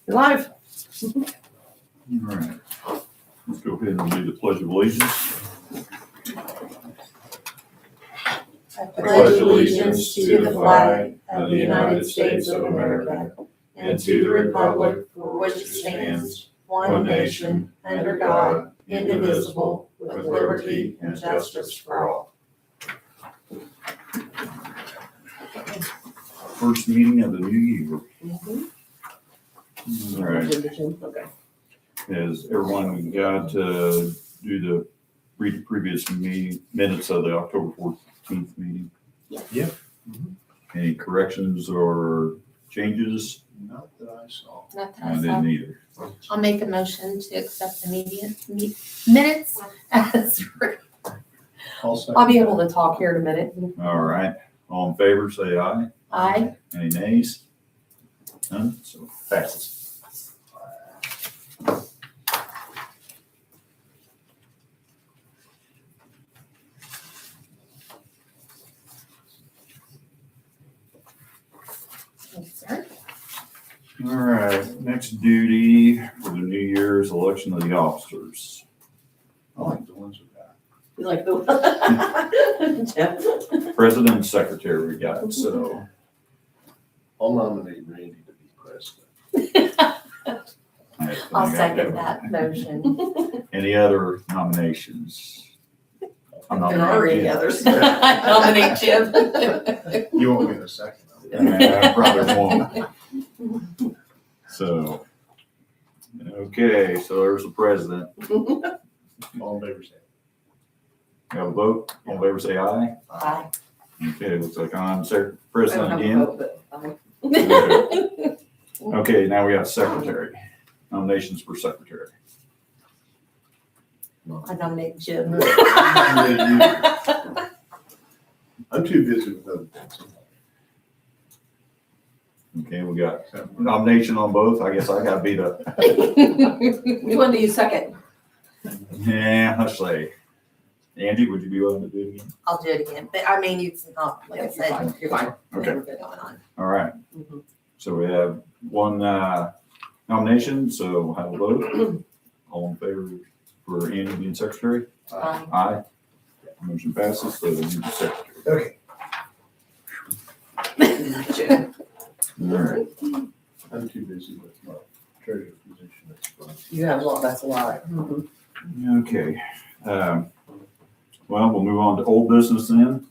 You're live. All right, let's go ahead and do the pledge of allegiance. I pledge allegiance to the flag of the United States of America and to the republic for which it stands, one nation, under God, indivisible, with liberty and justice for all. First meeting of the new year. All right, Okay. has everyone got to read the previous meeting, minutes of the October 14th meeting? Yeah. Any corrections or changes? Not that I saw. Not that I I saw. didn't either. I'll make a motion to accept the minutes as written. I'll be able to talk here in a minute. All right, all in favor, say aye. Aye. Any nays? None, so passes. Thank you, sir. All right, next duty for the New Year's election of the officers. I like the ones we got. You like the Jeff? President and secretary we got, so. I'll nominate Randy to be president. I'll second that motion. Any other nominations? I'm There are any Jim. others. I nominate Jim. You want me in a second? I probably won't. So, okay, so there's the president. All in favor, say Have a vote? All in favor, say aye. Aye. Okay, looks like I'm I don't president have a again. vote, but Okay, now we got secretary. Nominations for secretary. I nominate Jim. I'm too busy with other things. Okay, we got nomination on both. I guess I gotta be the, Which one do you second? yeah, let's say. Angie, would you be willing to do it again? I'll do it again, but I mean, it's not, like I You're said. fine. You're fine. Okay. We're good going on. All right, Mhm. so we have one nomination, so we'll have a vote. All in favor for Angie being secretary? Aye. Aye. Motion passes, so you be secretary. Okay, Jim. All right. I'm too busy with my treasurer position. That's fine. You have a lot, that's a lot. Mhm. Okay, well, we'll move on to old business then.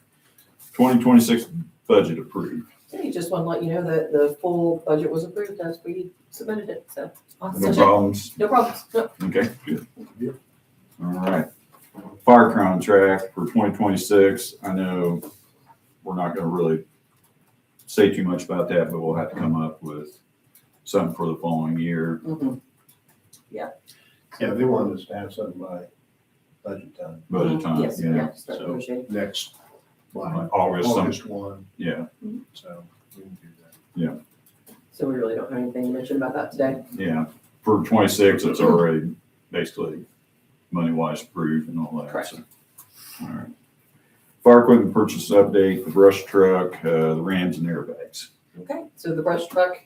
2026 budget approved. Yeah, you just want to let you know that the full budget was approved as we submitted it, so. No problems? No problems. No. Okay, good. All right. Fire contract for 2026. I know we're not gonna really say too much about that, but we'll have to come up with something for the following year. Mhm. Yeah, they wanted us to have something by budget time, Budget time, Yes, yeah. yeah, start So- negotiating. next, like, August, August 1, yeah, so we can do that. So we really don't have anything to mention about that today. yeah. For 26, it's already basically money-wise approved and all that. Correct. so. All right. Fire equipment purchase update, the brush truck, the Rams and airbags. Okay, so the brush truck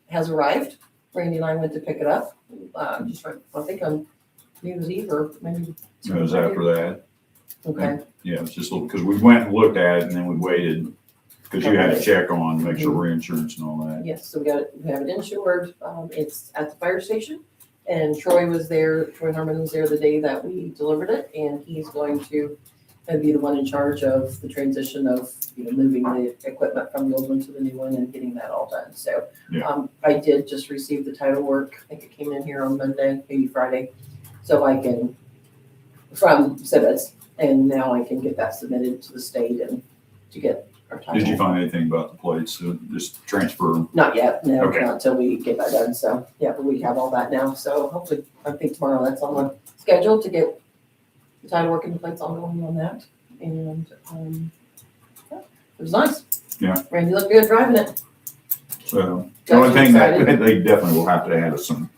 has arrived. Randy and I went to pick it up, just right, I think on New Year's Eve or maybe. It was after that. Okay, Yeah, it's just because we went and looked at it and then we waited because you had to Okay. check on, make sure we're insurance and all that. yes, so we have it insured. It's at the fire station. And Troy was there, Troy Harmon was there the day that we delivered it, and he's going to be the one in charge of the transition of, moving the equipment from the old one to the new one and getting that all done. So, Yeah. I did just receive the title work. I think it came in here on Monday, maybe Friday. So I can, from Sibbets, and now I can get that submitted to the state and to get our title. Did you find anything about the plates? So just transfer them? Not yet, no, Okay. not until we get that done, so, yeah, but we have all that now, so hopefully, I think tomorrow that's on the schedule to get the title work and the plates all going on that, and, yeah, it was nice. Yeah. Randy looked good driving it. So the Got only you thing that excited. they definitely will have to add is some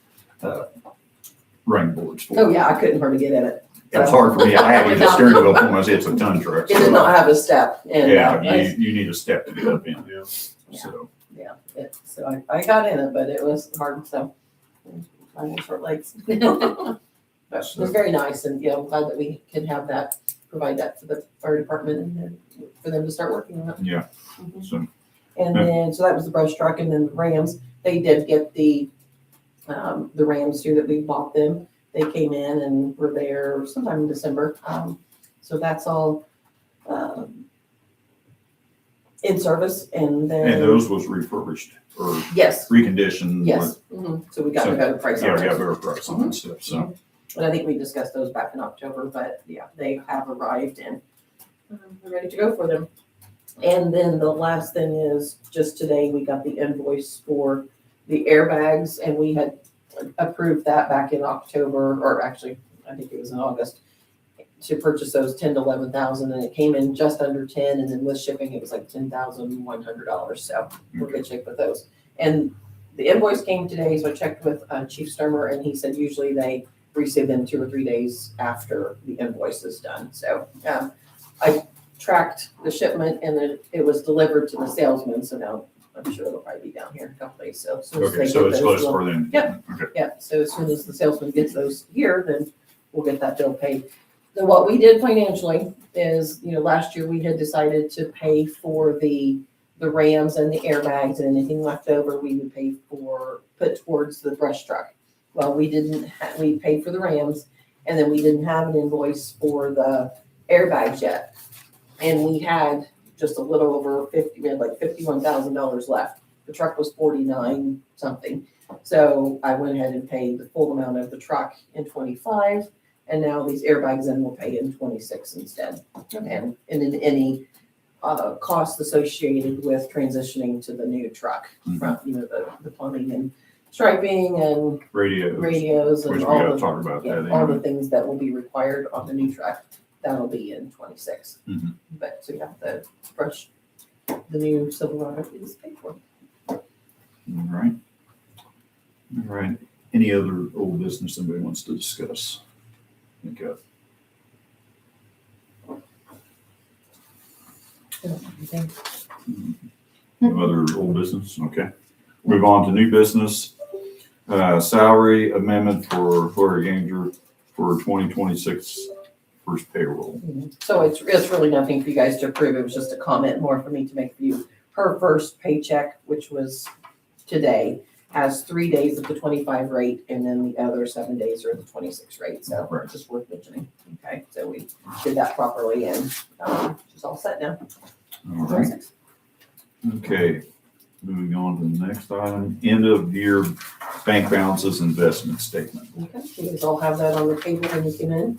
running boards for. Oh, yeah, I couldn't hardly get in it. It's hard for me. I had to get the steering wheel for my, it's a ton truck. It did not have a step, and, Yeah, I- you need a step to get up in, Yeah. so. yeah, so I got in it, but it was hard, so, I have short legs. But it was very nice, and, you know, I'm glad that we can have that, provide that for the fire department and then for them to start working on it. Yeah, so, And then, so that was the brush truck, and then the Rams, they did get the Rams too, that we bought them. They came in and were there sometime in December. So that's all, in service, and then. and those was refurbished or Yes, reconditioned. yes. So we got a better price Yeah, on we got it. better price on that stuff, so. And I think we discussed those back in October, but yeah, they have arrived and we're ready to go for them. And then the last thing is, just today, we got the invoice for the airbags, and we had approved that back in October, or actually, I think it was in August, to purchase those 10 to 11,000, and it came in just under 10, and then with shipping, it was like $10,100, so we're good shape with those. And the invoice came today, so I checked with Chief Sturmer, and he said usually they receive them 2 or 3 days after the invoice is done. So I tracked the shipment, and then it was delivered to the salesman, so now I'm sure it'll probably be down here in a couple days, so. As soon as Okay, they so get it's those, close for them. Yep. Okay. Yeah, so as soon as the salesman gets those here, then we'll get that bill paid. Then what we did financially is, you know, last year we had decided to pay for the Rams and the airbags, and anything left over, we would put towards the brush truck. Well, we paid for the Rams, and then we didn't have an invoice for the airbags yet. And we had just a little over 50, we had like $51,000 left. The truck was 49 something. So I went ahead and paid the full amount of the truck in 25, and now these airbags then will pay in 26 instead. And then any costs associated with transitioning to the new truck, from, you know, the plumbing and striping and radios Which and we all gotta the, talk about yeah, that. all the anyway. things that will be required on the new truck, that'll be in 26. Mhm. But, so yeah, the new Silverado is paid for. All right. All right. Any other old business anybody wants to discuss? Think of. Anything? No other old business? Okay. Move on to new business. Salary amendment for Gloria Ganger for 2026 first payroll. So it's really nothing for you guys to approve. It was just a comment more for me to make for you. Her first paycheck, which was today, has 3 days of the 25 rate, and then the other 7 days are the 26 rate. So Right. it's just worth mentioning. Okay, so we did that properly, and she's all set now. All right. Okay. Moving on to the next item, end of year bank balances investment statement. Okay, you guys all have that on the table when you came in.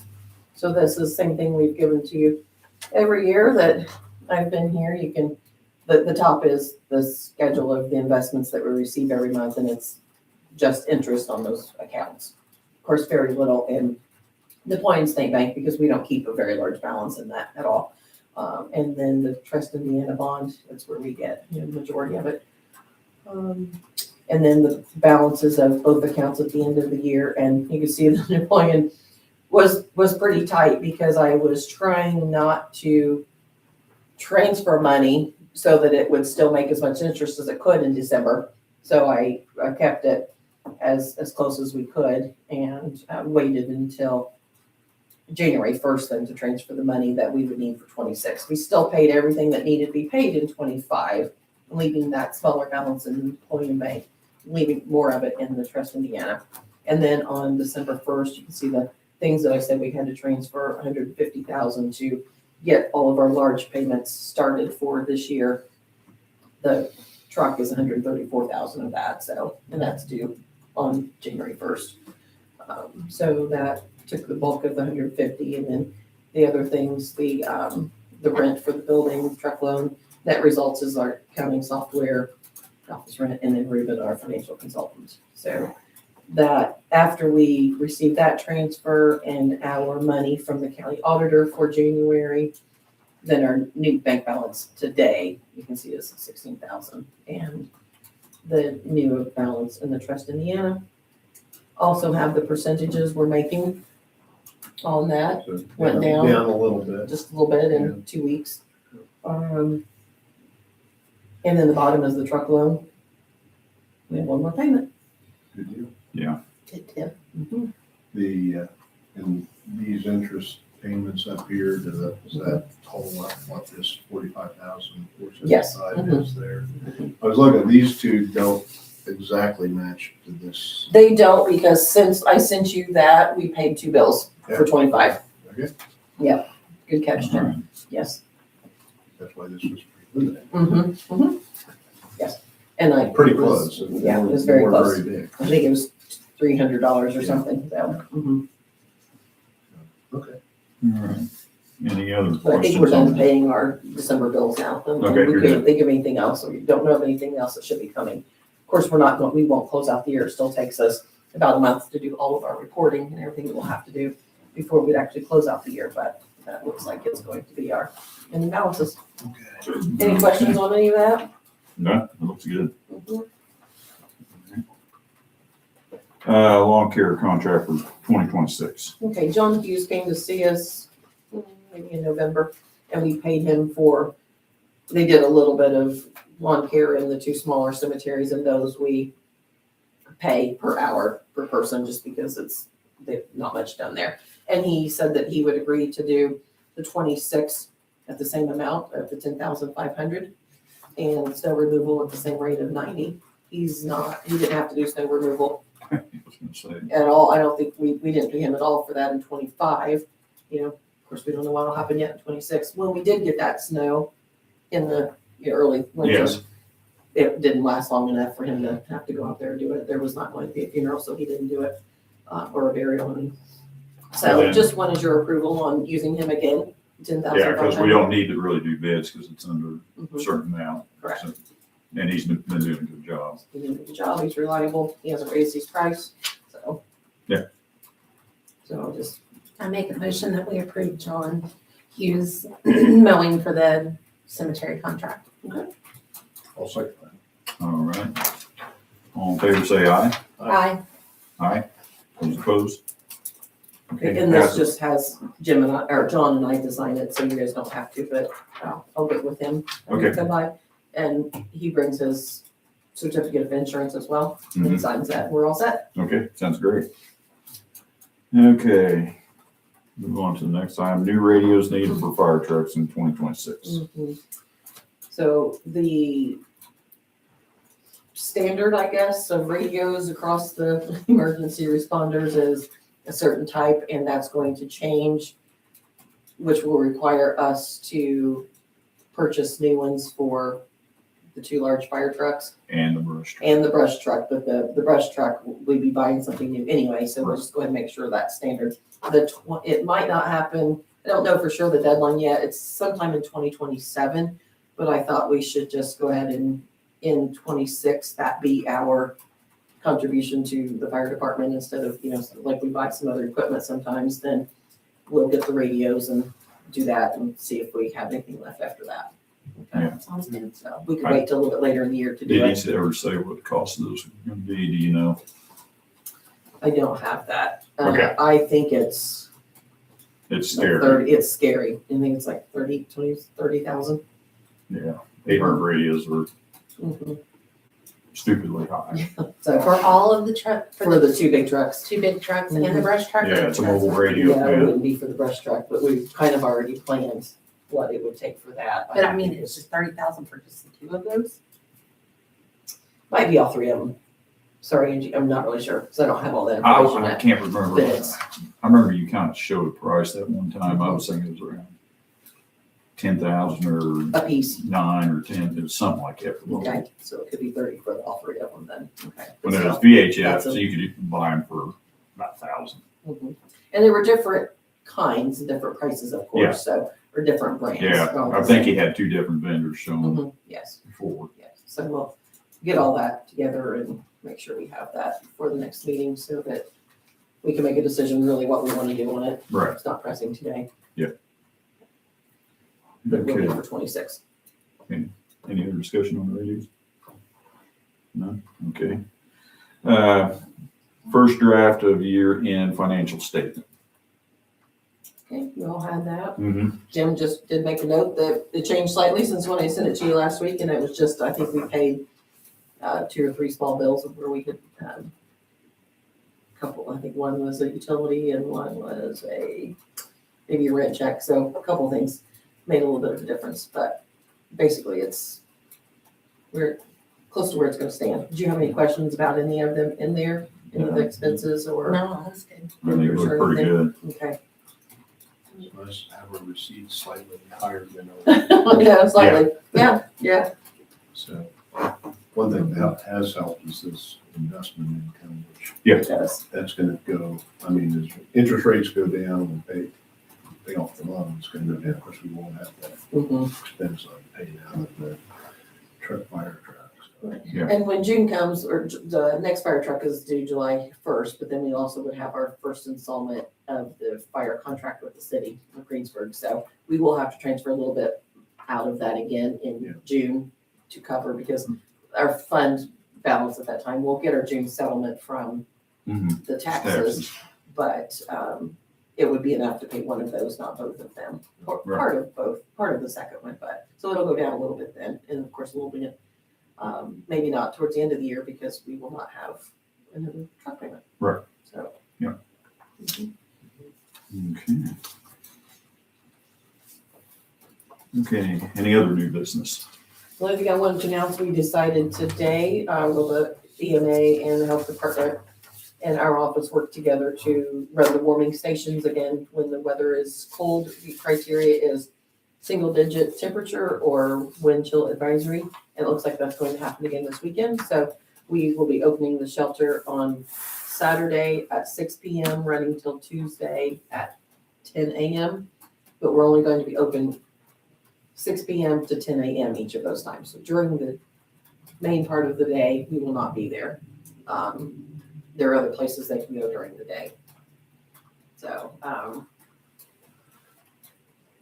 So this is the same thing we've given to you every year that I've been here. You can, the top is the schedule of the investments that we receive every month, and it's just interest on those accounts. Of course, very little in the Plains State Bank because we don't keep a very large balance in that at all. And then the Trust Indiana bond, that's where we get, you know, the majority of it. And then the balances of both accounts at the end of the year, and you can see the Napoleon was pretty tight because I was trying not to transfer money so that it would still make as much interest as it could in December. So I kept it as close as we could and waited until January 1st then to transfer the money that we would need for 26. We still paid everything that needed to be paid in 25, leaving that smaller balance in Napoleon Bank, leaving more of it in the Trust Indiana. And then on December 1st, you can see the things that I said we had to transfer 150,000 to get all of our large payments started for this year. The truck is 134,000 of that, so, and that's due on January 1st. So that took the bulk of the 150, and then the other things, the rent for the building, truck loan, that results is our accounting software, office rent, and then Ruben, our financial consultant. So that after we receive that transfer and our money from the county auditor for January, then our new bank balance today, you can see is 16,000. And the new balance in the Trust Indiana also have the percentages we're making on that, So, Went down. Down a little bit. just a little bit in 2 weeks. And then the bottom is the truck loan. We have one more payment. Good deal. Good tip. The, and these interest payments up here, does that total up what this 45,475 Yes. is there? I was looking, these two don't exactly match to this. They don't, because since I sent you that, we paid 2 bills for 25. Okay. Yep, good catch, All Jim. right. Yes. That's why this was pretty limited. Yes. And I. Pretty it was- close. Yeah, it was very They weren't close. Very big. I think it was $300 or Yeah. something, so. Okay. All right. Any other But I think questions we're done on that? paying our December bills now. And Okay, we you're couldn't good. think of anything else, so we don't know of anything else that should be coming. Of course, we won't close out the year. It still takes us about a month to do all of our reporting and everything that we'll have to do before we'd actually close out the year, but that looks like it's going to be our analysis. Okay. Any questions on any of that? No, it looks good. Mhm. Lawn care contract for 2026. Okay, John Hughes came to see us maybe in November, and we paid him they did a little bit of lawn care in the 2 smaller cemeteries, and those we pay per hour per person, just because they've not much done there. And he said that he would agree to do the 26 at the same amount of the 10,500, and snow removal at the same rate of 90. He didn't have to do snow removal I was gonna say, at all. I don't think we didn't pay him at all for that in 25. Of course, we don't know what'll happen yet in 26. When we did get that snow in the early winter, Yes. it didn't last long enough for him to have to go out there and do it. There was not going to be a funeral, so he didn't do it, or a burial. So And then- just wanted your approval on using him again, 10,500. yeah, because we don't need to really do bids because it's under a Mhm, certain amount. Correct. So- And he's been doing a good job. He did a good job. He's reliable. He hasn't raised his price, so. Yeah. So I'll just I make a motion that we approve John Hughes mowing for the cemetery contract. I'll second that. All right. All in favor, say aye. Aye. Aye. Those opposed? Okay, And this passes. just has Jim and I, or John and I design it, so you guys don't have to, but I'll get with him. Okay. Come by, and he brings his certificate of insurance as well, and he Mhm. signs that, we're all set. Okay, sounds great. Okay. Move on to the next item. New radios needed for fire trucks in 2026. So the standard, I guess, of radios across the emergency responders is a certain type, and that's going to change, which will require us to purchase new ones for the 2 large fire trucks And the brush truck. and the brush truck, but the brush truck, we'd be buying something new anyway, so we'll just go ahead and make sure that's standard. It might not happen, I don't know for sure the deadline yet, it's sometime in 2027, but I thought we should just go ahead and in 26, that be our contribution to the fire department instead of, like we buy some other equipment sometimes, then we'll get the radios and do that and see if we have anything left after that. Okay, Sounds good. so we could wait till a little bit later in the year to do Did it. he ever say what the cost of those are gonna be? Do you know? I don't have that. Okay. I think it's It's like scary. 30, it's scary. I think it's like 30,000. Yeah. 800 radios are Mhm. stupidly high. So For all of the truck, for the 2 big trucks. 2 big trucks and the brush truck? Yeah, it's a mobile radio. Yeah, it Yeah. wouldn't be for the brush truck, but we've kind of already planned what it would take for that. But I mean, it's just 30,000 for just the 2 of those? Might be all 3 of them. Sorry, Angie, I'm not really sure, because I don't have all that I information yet. can't remember. Bids. I remember you kind of showed a price that one time. I was thinking it was around 10,000 or A piece. 9 or 10, it was something like that. Okay, so it could be 30 for all 3 of them then. Okay. When it was So, VHF, that's so a- you could buy them for about 1,000. mhm. And there were different kinds and different prices, of Yeah. course, so, or different brands. Yeah, I think he had 2 different vendors showing Mhm, yes. before. Yes, so we'll get all that together and make sure we have that for the next meeting so that we can make a decision really what we want to do on it. Right. It's not pressing today, Yep. but we'll Okay. be for 26. Any other discussion on the radios? No? Okay. First draft of year-end financial statement. Okay, you all had that. Mm-hmm. Jim just did make a note that it changed slightly since when I sent it to you last week, and it was just, I think we paid 2 or 3 small bills of where we could couple, I think one was a utility and one was maybe a rent check. So a couple things made a little bit of a difference, but basically we're close to where it's gonna stand. Do you have any questions about any of them in there? Any of the expenses or? No, that's good. I think it looked pretty good. Okay. Let's have a receipt slightly higher than. Yeah, slightly. Yeah. So, one thing that has helped is this investment income, which It does. that's gonna go, I mean, as interest rates go down and pay off the loan, it's gonna go down. Of course, we won't have that Mhm. expense on paying out of the fire trucks. Yeah. And when June comes, or the next fire truck is due July 1st, but then we also would have our first installment of the fire contract with the city of Greensburg. So we will have to transfer a little bit out of that again Yeah. in June to cover, because our fund balance at that time, we'll get our June settlement from Mhm. the taxes, but it would be enough to pay one of those, not both of them. Or Right. part of both, part of the second one, but, so it'll go down a little bit then, and of course, a little bit, maybe not towards the end of the year, because we will not have another truck payment. Right. So. Yeah. Mhm. Okay. Okay, any other new business? The only thing I wanted to announce, we decided today, will the EMA and the health department and our office work together to run the warming stations again when the weather is cold. The criteria is single digit temperature or wind chill advisory. And it looks like that's going to happen again this weekend. So we will be opening the shelter on Saturday at 6 p.m., running till Tuesday at 10 a.m. But we're only going to be open 6 p.m. to 10 a.m. each of those times. So during the main part of the day, we will not be there. There are other places they can go during the day. So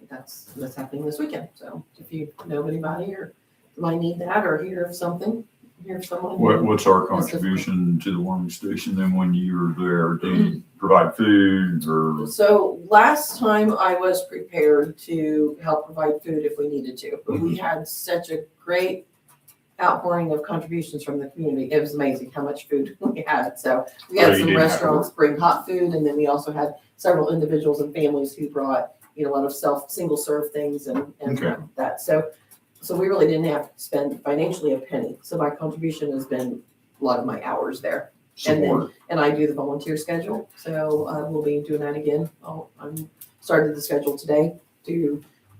that's happening this weekend. So if you know of anybody or might need that or hear of something, hear of someone. What's our contribution to the warming station then when you're there? Do you provide food or? So last time I was prepared to help provide food if we needed to, but we had such a great outpouring of contributions from the community. It was amazing how much food we had. So we Oh, had you some didn't have to restaurants bring hot food, and then we also had several individuals and families who brought, a lot of single serve things and Okay. that. So we really didn't have to spend financially a penny. So my contribution has been a lot of my hours there. Support. And I do the volunteer schedule, so we'll be doing that again. I'm started the schedule today.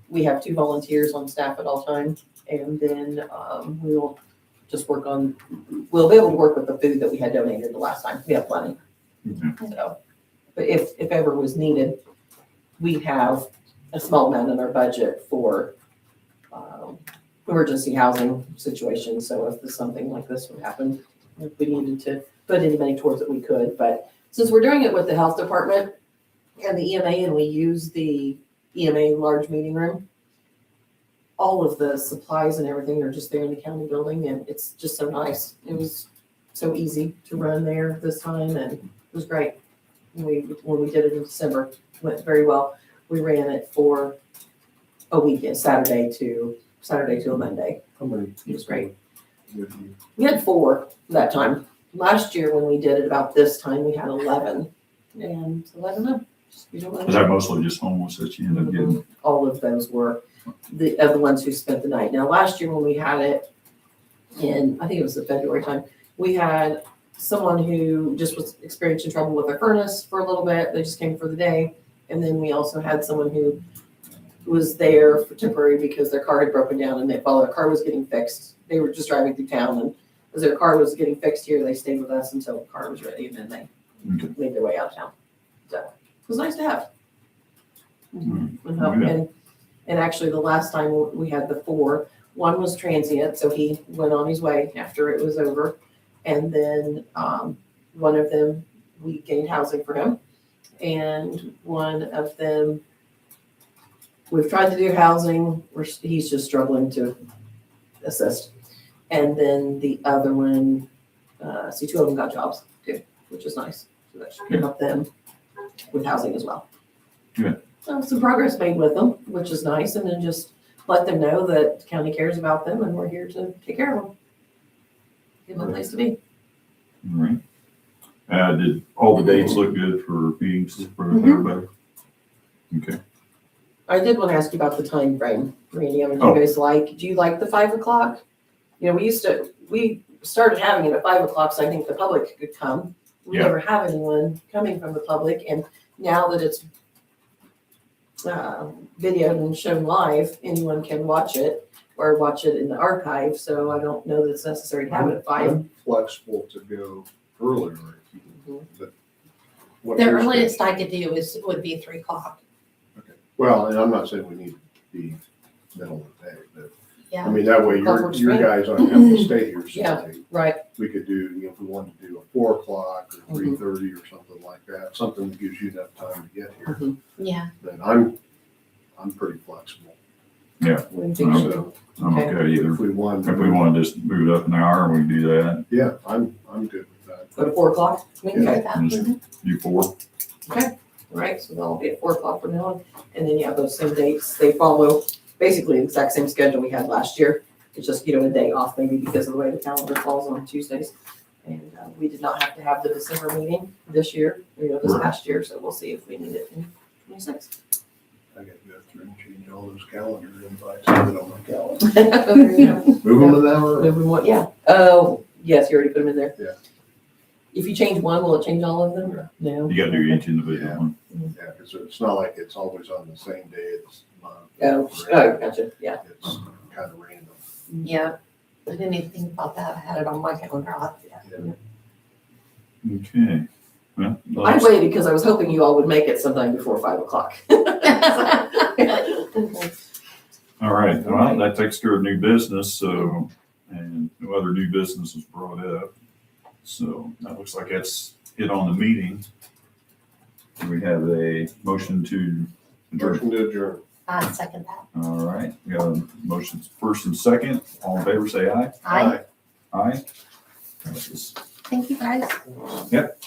We have 2 volunteers on staff at all times, and then we'll be able to work with the food that we had donated the last time. We have plenty. Okay. So, but if ever was needed, we have a small amount in our budget for emergency housing situations. So if something like this would happen, if we needed to put any money towards it, we could. But since we're doing it with the health department and the EMA, and we use the EMA large meeting room, all of the supplies and everything are just there in the county building, and it's just so nice. It was so easy to run there this time, and it was great. When we did it in December, it went very well. We ran it for a weekend, Saturday to a Monday. How many? It was great. With you? We had 4 that time. Last year when we did it about this time, we had 11. And so I don't know. You don't know. Is that mostly just homeless that you end up getting? All of those were the ones who spent the night. Now, last year when we had it I think it was the February time, we had someone who just was experiencing trouble with their furnace for a little bit. They just came for the day. And then we also had someone who was there for temporary because their car had broken down, and while their car was getting fixed, they were just driving through town, and as their car was getting fixed here, they stayed with us until the car was ready, and then they Okay. made their way out of town. So it was nice to have. Mhm. And help. Yeah. And actually the last time we had the 4, one was transient, so he went on his way after it was over. And then one of them, we gained housing for him. And one of them, we've tried to do housing, he's just struggling to assist. And then the other one, 2 of them got jobs too, which is nice. So that should help them with housing as well. Good. So some progress made with them, which is nice. And then just let them know that the county cares about them and we're here to take care of them. Give them a place to be. All right. Did all the dates look good for meetings for everybody? Okay. I did want to ask you about the time frame, Randy. I mean, do Oh. you guys do you like the 5 o'clock? You know, we started having it at 5 o'clock, so I think the public could come. We Yeah. never have anyone coming from the public, and now that it's videoed and shown live, anyone can watch it or watch it in the archive, so I don't know that it's necessary to have it at 5. I'm flexible to go earlier. if you- but what The yours- earliest I could do would be 3 o'clock. Well, and I'm not saying we need to be middle of the day, but, I Yeah, mean, that way Call your, for your spring. guys aren't having to stay here so Yeah. late. Right. We could do, you know, if we wanted to do a 4 o'clock or Mhm. 3:30 or something like that, something that gives you enough time to get here, yeah. then I'm pretty flexible. We think so. So I'm okay either. if we wanted, If we want to just move it up an hour, we can do that. yeah, I'm good with that. Go to 4 o'clock? Okay. Just do 4. Right, so they'll be at 4 o'clock from now on, and then you have those same dates, they follow basically the exact same schedule we had last year. It's just, a day off maybe because of the way the calendar falls on Tuesdays. And we did not have to have the December meeting this year, this Right. past year, so we'll see if we need it in 26. I gotta go through and change all those calendar invites, I put on my calendar. Yeah. Move them an hour. Yeah, oh, yes, you already put them in there. Yeah. If you change one, will it change all of them? No. You got to do each individual Yeah. one. Yeah, because it's not like it's always on the same day, it's month. Oh, gotcha, yeah. It's kind of random. Yeah, I didn't even think about that. I had it on my calendar. I'll do that. Yeah. Okay. Well, I waited because I was hoping you all would make it sometime before 5 o'clock. all right. Well, that takes care of new business. So, and no other new business was brought up. So that looks like that's it on the meeting. We have a motion to adjourn. Motion to adjourn. I second that. All right. We got a motion first and second. All in favor, say aye. Aye. Aye. Passes. Thank you, guys. Yep.